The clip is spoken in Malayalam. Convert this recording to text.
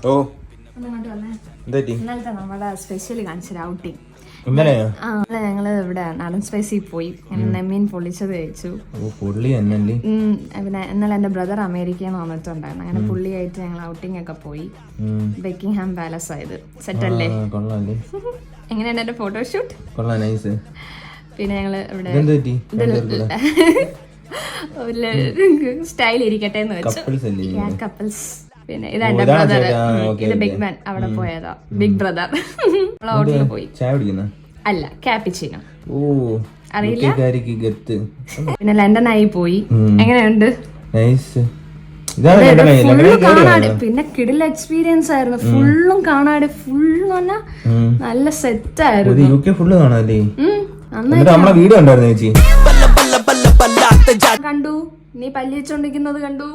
ഓ ഇന്നലത്തെ നമ്മുടെ സ്പെഷ്യൽ കാണിച്ചൊരു ഔട്ടിങ്. ഞങ്ങള് ഇവിടെ നാടൻ സ്പൈസിൽ പോയി നെമ്മീൻ പൊള്ളിച്ചത് കഴിച്ചു. പിന്നെ ഇന്നലെ എന്റെ ബ്രദർ അമേരിക്കയിൽ നിന്ന് വന്നിട്ടുണ്ടായിരുന്നു. അങ്ങനെ പുള്ളിയായിട്ട് ഞങ്ങൾ ഔട്ടിംഗ് ഒക്കെ പോയി. ബെക്കിംഗ്ഹാം പാലസ് ആയത് സെറ്റ് അല്ലേ? എങ്ങനെയാണ് എന്റെ ഫോട്ടോഷൂട്ട്? പിന്നെ ഞങ്ങള് ഇവിടെ സ്റ്റൈൽ ഇരിക്കട്ടെ എന്ന് വെച്ചു. കപ്പിൾസ്. പിന്നെ ഇത് എന്റെ ബ്രദർ, ഇത് ബിഗ് മാൻ അവിടെ പോയതാ. ബിഗ് ബ്രദർ ഔട്ടിൽ പോയി. അല്ല, ക്യാപ്പിച്ചിനോ. അറിയില്ല. പിന്നെ ലണ്ടനായി പോയി. എങ്ങനെയുണ്ട്? പിന്നെ കിടിൽ എക്സ്പീരിയൻസ് ആയിരുന്നു. ഫുള്ളും കാണാതെ ഫുള്ള് പറഞ്ഞാ നല്ല സെറ്റ് ആയിരുന്നു. കണ്ടു, നീ പല്ലിച്ചോണ്ടിരിക്കുന്നത് കണ്ടു.